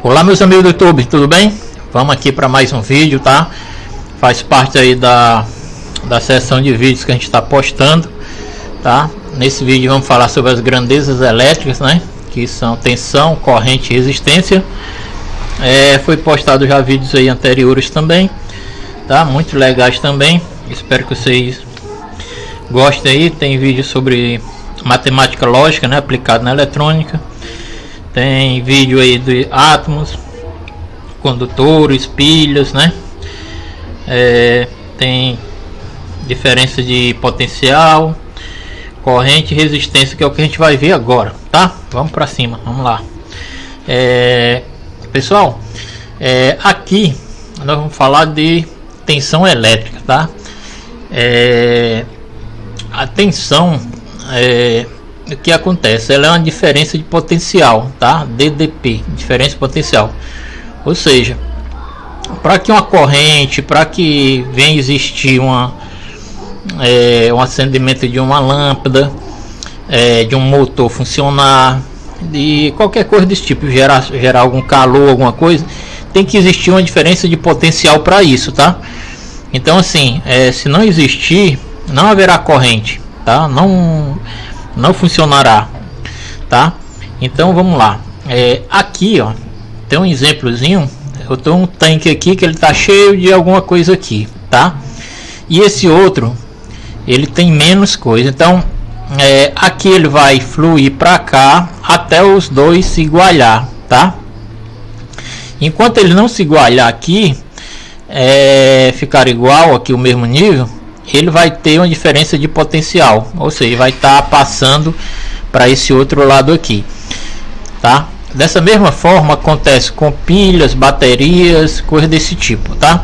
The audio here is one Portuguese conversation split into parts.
Olá meus amigos do YouTube, tudo bem? Vamos aqui para mais um vídeo, tá? Faz parte aí da seção de vídeos que a gente está postando, tá? Nesse vídeo vamos falar sobre as grandezas elétricas, né? Que são tensão, corrente e resistência. Foi postado já vídeos aí anteriores também, tá? Muito legais também. Espero que vocês gostem aí. Tem vídeo sobre matemática lógica, né? Aplicado na eletrônica. Tem vídeo aí de átomos, condutores, pilhas, né? Tem diferença de potencial, corrente e resistência, que é o que a gente vai ver agora, tá? Vamos para cima, vamos lá. Pessoal, aqui nós vamos falar de tensão elétrica, tá? A tensão, o que acontece? Ela é uma diferença de potencial, tá? DDP, diferença de potencial. Ou seja, para que uma corrente, para que venha existir um acendimento de uma lâmpada, de um motor funcionar, de qualquer coisa desse tipo, gerar algum calor, alguma coisa, tem que existir uma diferença de potencial para isso, tá? Então assim, se não existir, não haverá corrente, tá? Não funcionará, tá? Então vamos lá. Aqui, ó, tem um exemplozinho. Eu tenho um tanque aqui que ele tá cheio de alguma coisa aqui, tá? E esse outro, ele tem menos coisa. Então aqui ele vai fluir para cá até os dois se igualar, tá? Enquanto ele não se igualar aqui, ficar igual aqui o mesmo nível, ele vai ter uma diferença de potencial, ou seja, vai estar passando para esse outro lado aqui, tá? Dessa mesma forma acontece com pilhas, baterias, coisas desse tipo, tá?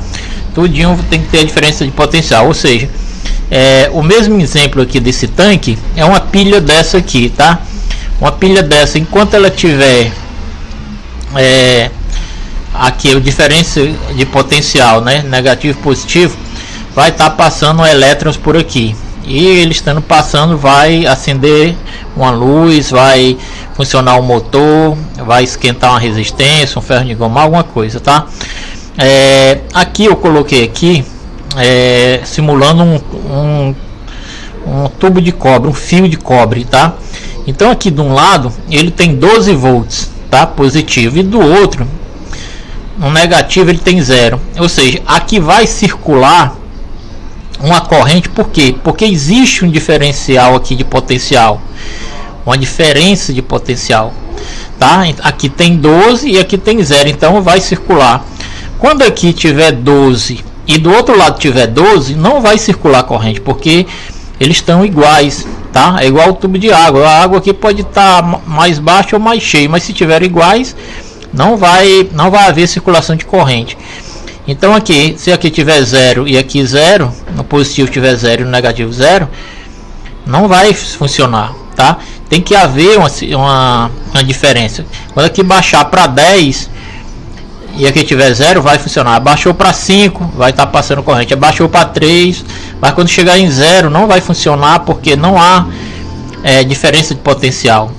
Tudinho tem que ter a diferença de potencial, ou seja, o mesmo exemplo aqui desse tanque é uma pilha dessa aqui, tá? Uma pilha dessa, enquanto ela tiver aqui a diferença de potencial, né, negativo e positivo, vai estar passando elétrons por aqui, e ele estando passando vai acender uma luz, vai funcionar o motor, vai esquentar uma resistência, um ferro de goma, alguma coisa, tá? Aqui eu coloquei aqui simulando um tubo de cobre, um fio de cobre, tá? Então aqui de um lado ele tem 12 volts, tá? Positivo, e do outro, no negativo, ele tem 0, ou seja, aqui vai circular uma corrente. Por quê? Porque existe um diferencial aqui de potencial, uma diferença de potencial, tá? Aqui tem 12 e aqui tem 0, então vai circular. Quando aqui tiver 12 e do outro lado tiver 12, não vai circular corrente, porque eles estão iguais, tá? É igual o tubo de água. A água aqui pode estar mais baixa ou mais cheia, mas se tiver iguais, não vai haver circulação de corrente. Então aqui, se aqui tiver 0 e aqui 0, no positivo tiver 0 e no negativo 0, não vai funcionar, tá? Tem que haver uma diferença. Quando aqui baixar para 10 e aqui tiver 0, vai funcionar. Baixou para 5, vai estar passando corrente. Abaixou para 3, mas quando chegar em 0 não vai funcionar, porque não há diferença de potencial.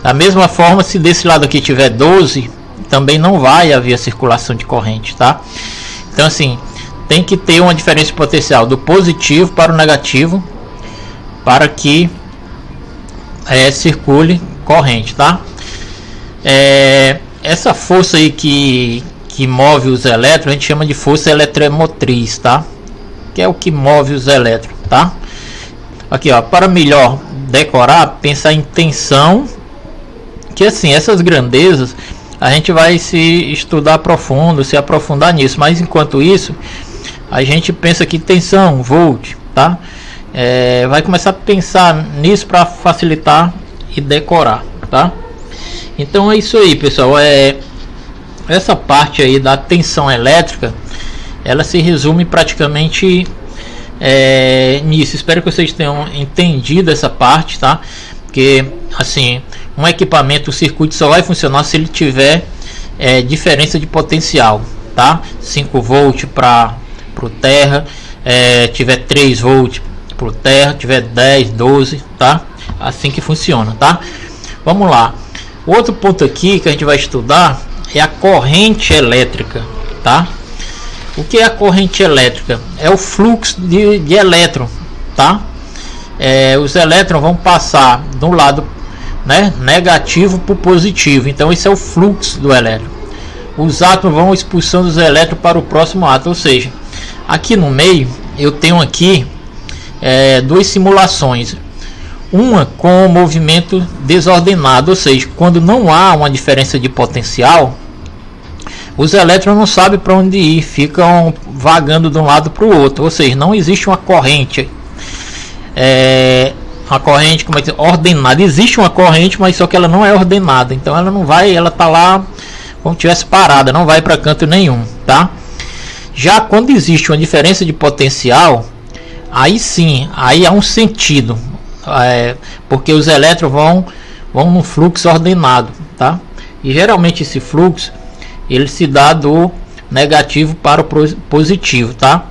Da mesma forma, se desse lado aqui tiver 12, também não vai haver circulação de corrente, tá? Então assim, tem que ter uma diferença de potencial do positivo para o negativo para que circule corrente, tá? Essa força aí que move os elétrons, a gente chama de força eletromotriz, tá? Que é o que move os elétrons, tá? Aqui, ó, para melhor decorar, pensar em tensão, que assim, essas grandezas a gente vai se estudar a profundo, se aprofundar nisso, mas enquanto isso a gente pensa que tensão, volt, tá? Vai começar a pensar nisso para facilitar e decorar, tá? Então é isso aí, pessoal. Essa parte aí da tensão elétrica, ela se resume praticamente nisso. Espero que vocês tenham entendido essa parte, tá? Porque assim, um equipamento, o circuito só vai funcionar se ele tiver diferença de potencial, tá? 5 volts para o terra, tiver 3 volts para o terra, tiver 10, 12, tá? Assim que funciona, tá? Vamos lá. Outro ponto aqui que a gente vai estudar é a corrente elétrica, tá? O que é a corrente elétrica? É o fluxo de elétron, tá? Os elétrons vão passar do lado, né, negativo para o positivo. Então esse é o fluxo do elétron. Os átomos vão expulsando os elétrons para o próximo átomo. Ou seja, aqui no meio eu tenho aqui duas simulações. Uma com movimento desordenado, ou seja, quando não há uma diferença de potencial, os elétrons não sabem para onde ir, ficam vagando de um lado para o outro. Ou seja, não existe uma corrente. Uma corrente, como é que é, ordenada. Existe uma corrente, mas só que ela não é ordenada. Então ela não vai, ela tá lá como se tivesse parada, não vai para canto nenhum, tá? Já quando existe uma diferença de potencial, aí sim, aí há um sentido, porque os elétrons vão num fluxo ordenado, tá? E geralmente esse fluxo ele se dá do negativo para o positivo, tá?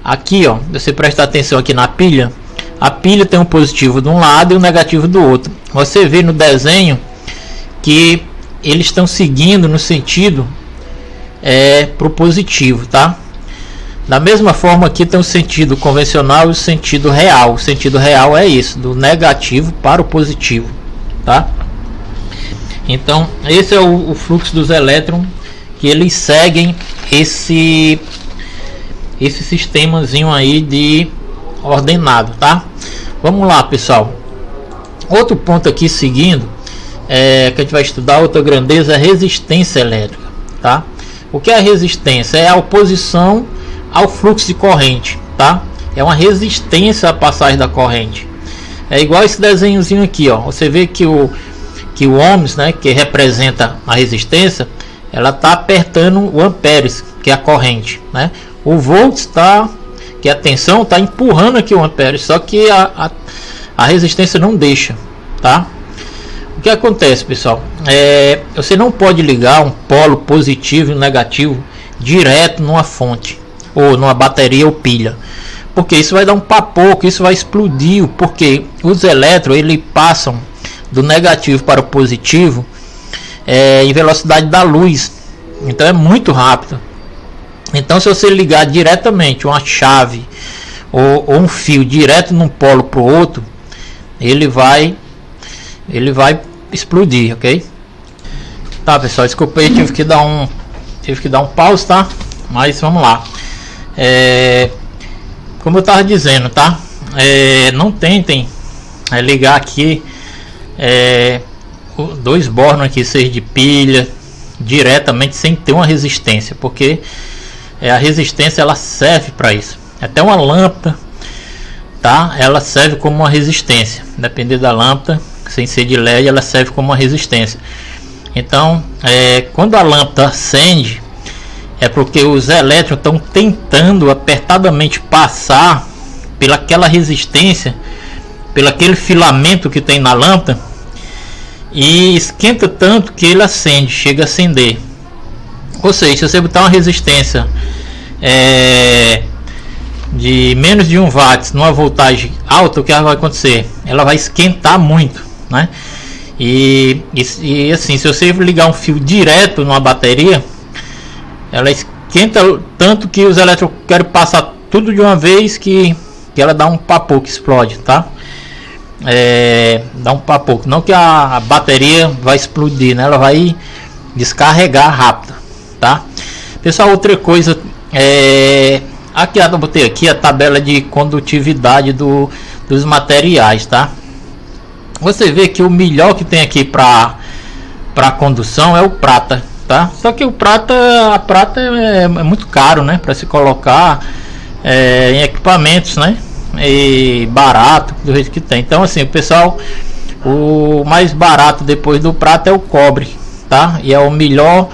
Aqui, ó, você presta atenção aqui na pilha. A pilha tem um positivo de um lado e um negativo do outro. Você vê no desenho que eles estão seguindo no sentido para o positivo, tá? Da mesma forma aqui tem o sentido convencional e o sentido real. O sentido real é isso, do negativo para o positivo, tá? Então esse é o fluxo dos elétrons, que eles seguem esse sistemazinho aí de ordenado, tá? Vamos lá, pessoal. Outro ponto aqui seguindo, que a gente vai estudar, outra grandeza, é a resistência elétrica, tá? O que é a resistência? É a oposição ao fluxo de corrente, tá? É uma resistência à passagem da corrente. É igual esse desenhozinho aqui, ó. Você vê que o ohms, né, que representa a resistência, ela está apertando o amperes, que é a corrente, né? O volts que a tensão está empurrando aqui o ampere, só que a resistência não deixa, tá? O que acontece, pessoal? Você não pode ligar um polo positivo e negativo direto numa fonte ou numa bateria ou pilha, porque isso vai dar um papoco, isso vai explodir, porque os elétrons eles passam do negativo para o positivo em velocidade da luz, então é muito rápido. Então se você ligar diretamente uma chave ou um fio direto num polo para o outro, ele vai explodir, ok? Tá, pessoal, desculpa aí, tive que dar um pause, tá? Mas vamos lá. Como eu estava dizendo, tá? Não tentem ligar aqui dois bornos aqui, seja de pilha, diretamente sem ter uma resistência, porque a resistência ela serve para isso. Até uma lâmpada, tá? Ela serve como uma resistência, dependendo da lâmpada, sem ser de LED, ela serve como uma resistência. Então, quando a lâmpada acende, é porque os elétrons estão tentando apertadamente passar pelaquela resistência, pelo aquele filamento que tem na lâmpada, e esquenta tanto que ele acende, chega a acender. Ou seja, se você botar uma resistência de menos de 1 watt numa voltagem alta, o que vai acontecer? Ela vai esquentar muito, né? E assim, se você ligar um fio direto numa bateria, ela esquenta tanto que os elétrons querem passar tudo de uma vez, que ela dá um papo, que explode, tá? Dá um papo, não que a bateria vai explodir, né? Ela vai descarregar rápido, tá? Pessoal, outra coisa, aqui eu botei aqui a tabela de condutividade dos materiais, tá? Você vê que o melhor que tem aqui para condução é o prata, tá? Só que a prata é muito caro, né, para se colocar em equipamentos, né? E barato do jeito que tem. Então assim, o pessoal, o mais barato depois do prata é o cobre, tá? E é o melhor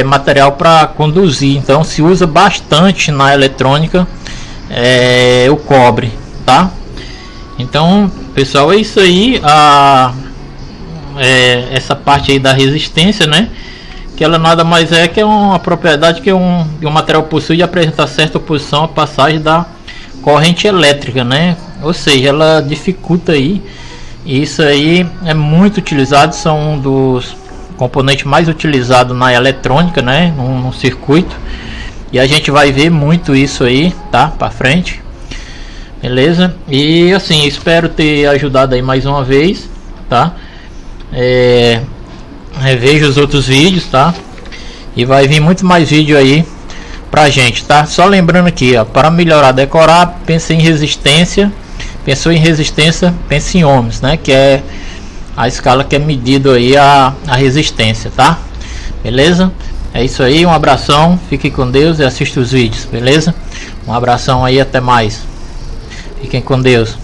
material para conduzir. Então se usa bastante na eletrônica o cobre, tá? Então, pessoal, é isso aí. Essa parte aí da resistência, né? Que ela nada mais é que uma propriedade que um material possui de apresentar certa oposição à passagem da corrente elétrica, né? Ou seja, ela dificulta aí. E isso aí é muito utilizado, são um componente mais utilizado na eletrônica, né, no circuito. E a gente vai ver muito isso aí, tá, para frente. Beleza? E assim, espero ter ajudado aí mais uma vez, tá? Reveja os outros vídeos, tá? E vai vir muito mais vídeo aí pra gente, tá? Só lembrando aqui, ó, para melhorar, decorar, pense em resistência. Pensou em resistência, pense em ohms, né? Que é a escala que é medido aí a resistência, tá? Beleza? É isso aí, um abração, fique com Deus e assista os vídeos, beleza? Um abração aí, até mais. Fiquem com Deus.